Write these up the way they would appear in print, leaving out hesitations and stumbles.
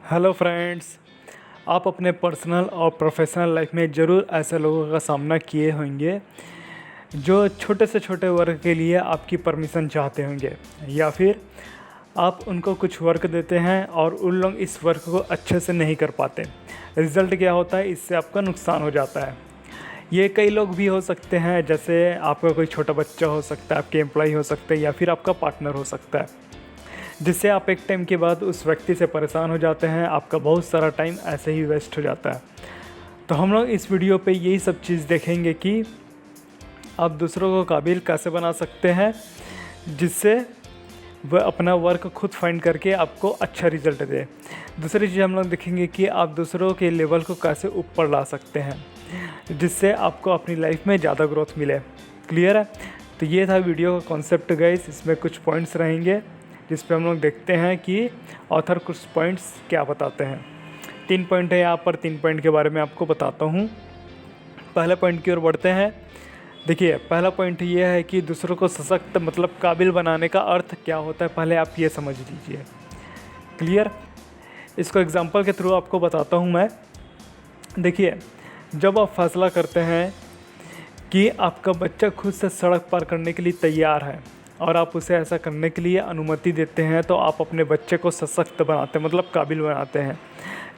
Hello friends. आप अपने personal और प्रोफेशनल लाइफ में ज़रूर ऐसे लोगों का सामना किए होंगे जो छोटे से छोटे वर्क के लिए आपकी परमिशन चाहते होंगे, या फिर आप उनको कुछ वर्क देते हैं और उन लोग इस वर्क को अच्छे से नहीं कर पाते। रिज़ल्ट क्या होता है, इससे आपका नुकसान हो जाता है। ये कई लोग भी हो सकते हैं, जैसे आपका कोई छोटा बच्चा हो सकता है, आपके एम्प्लॉय हो सकते हैं, या फिर आपका पार्टनर हो सकता है, जिससे आप एक टाइम के बाद उस व्यक्ति से परेशान हो जाते हैं। आपका बहुत सारा टाइम ऐसे ही वेस्ट हो जाता है। तो हम लोग इस वीडियो पे यही सब चीज़ देखेंगे कि आप दूसरों को काबिल कैसे बना सकते हैं, जिससे वह अपना वर्क खुद फाइंड करके आपको अच्छा रिजल्ट दे। दूसरी चीज़ हम लोग देखेंगे कि आप दूसरों के लेवल को कैसे ऊपर ला सकते हैं, जिससे आपको अपनी लाइफ में ज़्यादा ग्रोथ मिले। क्लियर है? तो ये था वीडियो का कॉन्सेप्ट गाइस। इसमें कुछ पॉइंट्स रहेंगे जिस पे हम लोग देखते हैं कि ऑथर कुछ पॉइंट्स क्या बताते हैं। 3 पॉइंट है यहाँ पर, 3 पॉइंट के बारे में आपको बताता हूँ। पहले पॉइंट की ओर बढ़ते हैं। देखिए, पहला पॉइंट ये है कि दूसरों को सशक्त मतलब काबिल बनाने का अर्थ क्या होता है, पहले आप ये समझ लीजिए। क्लियर? इसको एग्जांपल के थ्रू आपको बताता हूँ मैं। देखिए, जब आप फैसला करते हैं कि आपका बच्चा खुद से सड़क पार करने के लिए तैयार है और आप उसे ऐसा करने के लिए अनुमति देते हैं, तो आप अपने बच्चे को सशक्त बनाते हैं, मतलब काबिल बनाते हैं।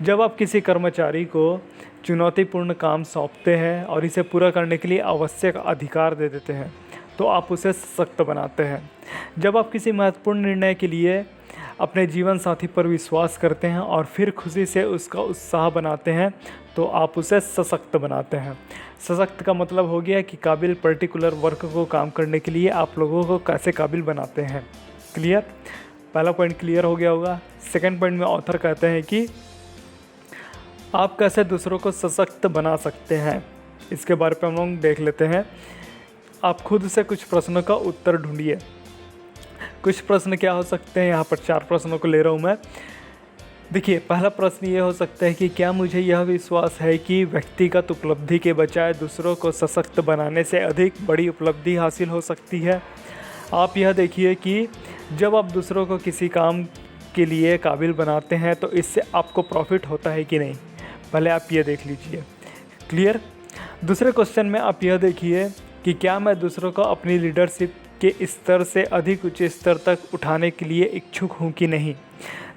जब आप किसी कर्मचारी को चुनौतीपूर्ण काम सौंपते हैं और इसे पूरा करने के लिए आवश्यक अधिकार दे देते हैं, तो आप उसे सशक्त बनाते हैं। जब आप किसी महत्वपूर्ण निर्णय के लिए अपने जीवन साथी पर विश्वास करते हैं और फिर खुशी से उसका उत्साह बनाते हैं, तो आप उसे सशक्त बनाते हैं। सशक्त का मतलब हो गया कि काबिल पर्टिकुलर वर्क को काम करने के लिए आप लोगों को कैसे काबिल बनाते हैं। क्लियर? पहला पॉइंट क्लियर हो गया होगा। सेकंड पॉइंट में ऑथर कहते हैं कि आप कैसे दूसरों को सशक्त बना सकते हैं, इसके बारे में हम लोग देख लेते हैं। आप खुद से कुछ प्रश्नों का उत्तर ढूंढिए। कुछ प्रश्न क्या हो सकते हैं, यहाँ पर 4 प्रश्नों को ले रहा हूँ मैं। देखिए, पहला प्रश्न ये हो सकता है कि क्या मुझे यह विश्वास है कि व्यक्तिगत उपलब्धि के बजाय दूसरों को सशक्त बनाने से अधिक बड़ी उपलब्धि हासिल हो सकती है। आप यह देखिए कि जब आप दूसरों को किसी काम के लिए काबिल बनाते हैं, तो इससे आपको प्रॉफिट होता है कि नहीं, पहले आप ये देख लीजिए। क्लियर? दूसरे क्वेश्चन में आप यह देखिए कि क्या मैं दूसरों को अपनी लीडरशिप के स्तर से अधिक ऊंचे स्तर तक उठाने के लिए इच्छुक हूँ कि नहीं।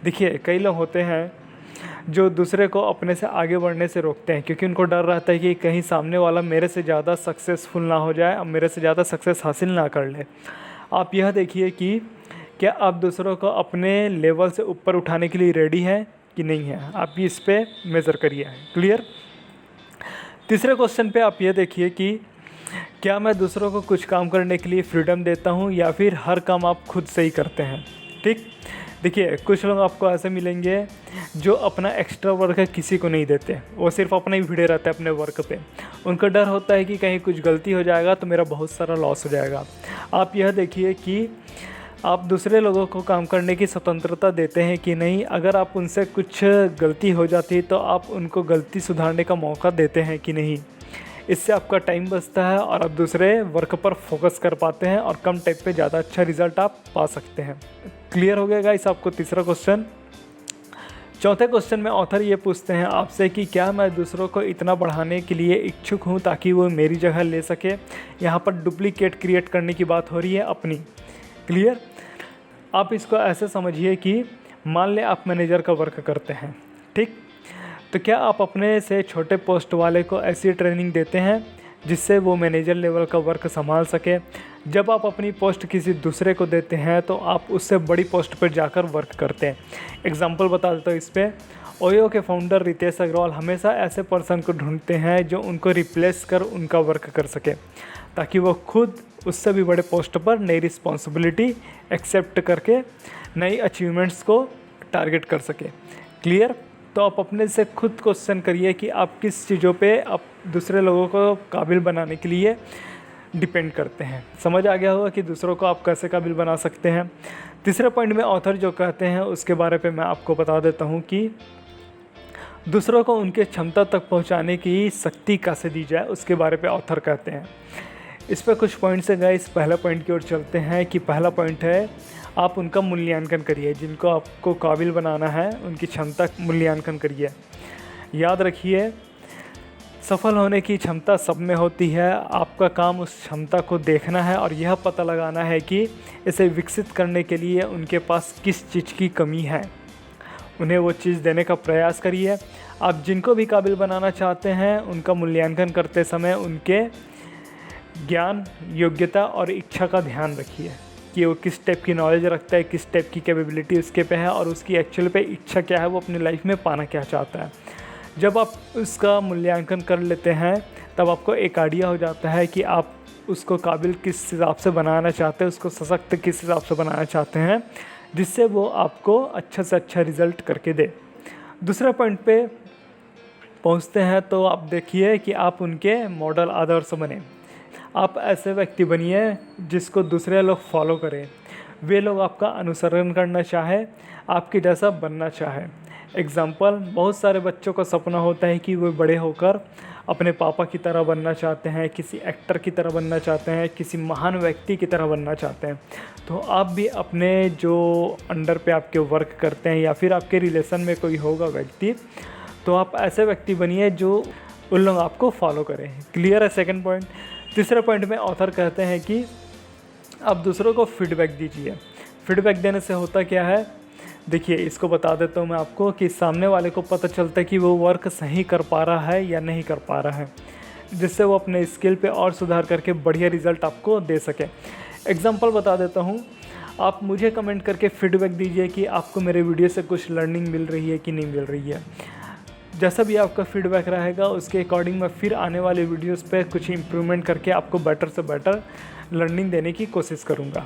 देखिए, कई लोग होते हैं जो दूसरे को अपने से आगे बढ़ने से रोकते हैं, क्योंकि उनको डर रहता है कि कहीं सामने वाला मेरे से ज़्यादा सक्सेसफुल ना हो जाए और मेरे से ज़्यादा सक्सेस हासिल ना कर ले। आप यह देखिए कि क्या आप दूसरों को अपने लेवल से ऊपर उठाने के लिए रेडी हैं कि नहीं है। आप इस पर मेज़र करिए। क्लियर? तीसरे क्वेश्चन पे आप ये देखिए कि क्या मैं दूसरों को कुछ काम करने के लिए फ्रीडम देता हूँ, या फिर हर काम आप खुद से ही करते हैं। ठीक? देखिए, कुछ लोग आपको ऐसे मिलेंगे जो अपना एक्स्ट्रा वर्क किसी को नहीं देते, वो सिर्फ अपना ही भिड़े रहते हैं अपने वर्क पे। उनका डर होता है कि कहीं कुछ गलती हो जाएगा तो मेरा बहुत सारा लॉस हो जाएगा। आप यह देखिए कि आप दूसरे लोगों को काम करने की स्वतंत्रता देते हैं कि नहीं। अगर आप उनसे कुछ गलती हो जाती है तो आप उनको गलती सुधारने का मौका देते हैं कि नहीं। इससे आपका टाइम बचता है और आप दूसरे वर्क पर फोकस कर पाते हैं और कम टाइम पे ज़्यादा अच्छा रिजल्ट आप पा सकते हैं। क्लियर हो गया गाइस आपको तीसरा क्वेश्चन। चौथे क्वेश्चन में ऑथर ये पूछते हैं आपसे कि क्या मैं दूसरों को इतना बढ़ाने के लिए इच्छुक हूँ ताकि वो मेरी जगह ले सके। यहाँ पर डुप्लीकेट क्रिएट करने की बात हो रही है अपनी। क्लियर? आप इसको ऐसे समझिए कि मान लें आप मैनेजर का वर्क करते हैं, ठीक? तो क्या आप अपने से छोटे पोस्ट वाले को ऐसी ट्रेनिंग देते हैं जिससे वो मैनेजर लेवल का वर्क संभाल सके। जब आप अपनी पोस्ट किसी दूसरे को देते हैं तो आप उससे बड़ी पोस्ट पर जाकर वर्क करते हैं। एग्जांपल बता देता हूँ इस पर। ओयो के फाउंडर रितेश अग्रवाल हमेशा ऐसे पर्सन को ढूंढते हैं जो उनको रिप्लेस कर उनका वर्क कर सके, ताकि वो खुद उससे भी बड़े पोस्ट पर नई रिस्पॉन्सिबिलिटी एक्सेप्ट करके नई अचीवमेंट्स को टारगेट कर सके। क्लियर? तो आप अपने से खुद क्वेश्चन करिए कि आप किस चीज़ों पे आप दूसरे लोगों को काबिल बनाने के लिए डिपेंड करते हैं। समझ आ गया होगा कि दूसरों को आप कैसे काबिल बना सकते हैं। तीसरे पॉइंट में ऑथर जो कहते हैं उसके बारे पे मैं आपको बता देता हूँ कि दूसरों को उनके क्षमता तक पहुँचाने की शक्ति कैसे दी जाए, उसके बारे पे ऑथर कहते हैं। इस पर कुछ पॉइंट्स है गाइस। पहला पॉइंट की ओर चलते हैं कि पहला पॉइंट है आप उनका मूल्यांकन करिए। जिनको आपको काबिल बनाना है उनकी क्षमता मूल्यांकन करिए। याद रखिए सफल होने की क्षमता सब में होती है, आपका काम उस क्षमता को देखना है और यह पता लगाना है कि इसे विकसित करने के लिए उनके पास किस चीज़ की कमी है, उन्हें वो चीज़ देने का प्रयास करिए। आप जिनको भी काबिल बनाना चाहते हैं उनका मूल्यांकन करते समय उनके ज्ञान, योग्यता और इच्छा का ध्यान रखिए कि वो किस टाइप की नॉलेज रखता है, किस टाइप की कैपेबिलिटी उसके पे है और उसकी एक्चुअल पे इच्छा क्या है, वो अपनी लाइफ में पाना क्या चाहता है। जब आप उसका मूल्यांकन कर लेते हैं तब आपको एक आइडिया हो जाता है कि आप उसको काबिल किस हिसाब से बनाना चाहते हैं, उसको सशक्त किस हिसाब से बनाना चाहते हैं, जिससे वो आपको अच्छा से अच्छा रिज़ल्ट करके दे। दूसरे पॉइंट पे पहुंचते हैं तो आप देखिए कि आप उनके मॉडल आदर्श बने। आप ऐसे व्यक्ति बनिए जिसको दूसरे लोग फॉलो करें, वे लोग आपका अनुसरण करना चाहे, आपके जैसा बनना चाहे। एग्ज़ाम्पल, बहुत सारे बच्चों का सपना होता है कि वो बड़े होकर अपने पापा की तरह बनना चाहते हैं, किसी एक्टर की तरह बनना चाहते हैं, किसी महान व्यक्ति की तरह बनना चाहते हैं। तो आप भी अपने जो अंडर पे आपके वर्क करते हैं या फिर आपके रिलेशन में कोई होगा व्यक्ति, तो आप ऐसे व्यक्ति बनिए जो उन लोग आपको फॉलो करें। क्लियर है सेकंड पॉइंट। तीसरे पॉइंट में ऑथर कहते हैं कि आप दूसरों को फीडबैक दीजिए। फीडबैक देने से होता क्या है, देखिए इसको बता देता हूँ मैं आपको कि सामने वाले को पता चलता है कि वो वर्क सही कर पा रहा है या नहीं कर पा रहा है, जिससे वो अपने स्किल पे और सुधार करके बढ़िया रिज़ल्ट आपको दे सके। एग्जांपल बता देता हूँ, आप मुझे कमेंट करके फीडबैक दीजिए कि आपको मेरे वीडियो से कुछ लर्निंग मिल रही है कि नहीं मिल रही है। जैसा भी आपका फीडबैक रहेगा उसके अकॉर्डिंग मैं फिर आने वाले वीडियोज़ पे कुछ इम्प्रूवमेंट करके आपको बेटर से बेटर लर्निंग देने की कोशिश करूँगा।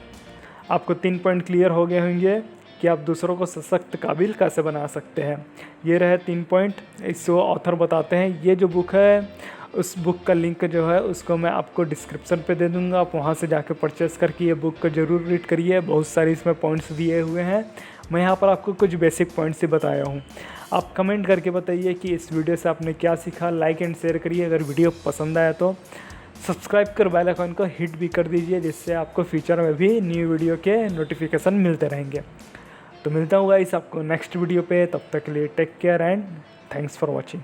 आपको 3 पॉइंट क्लियर हो गए होंगे कि आप दूसरों को सशक्त काबिल कैसे बना सकते हैं। ये रहे 3 पॉइंट, इसको ऑथर बताते हैं। ये जो बुक है उस बुक का लिंक जो है उसको मैं आपको डिस्क्रिप्शन पे दे दूँगा, आप वहाँ से जाके परचेस करके ये बुक को ज़रूर रीड करिए। बहुत सारे इसमें पॉइंट्स दिए हुए हैं, मैं यहाँ पर आपको कुछ बेसिक पॉइंट्स ही बताया हूँ। आप कमेंट करके बताइए कि इस वीडियो से आपने क्या सीखा। लाइक एंड शेयर करिए, अगर वीडियो पसंद आया तो सब्सक्राइब कर बेल आइकन को हिट भी कर दीजिए, जिससे आपको फ्यूचर में भी न्यू वीडियो के नोटिफिकेशन मिलते रहेंगे। तो मिलता हूँ गाइस आपको नेक्स्ट वीडियो पे, तब तक के लिए take care and thanks for watching.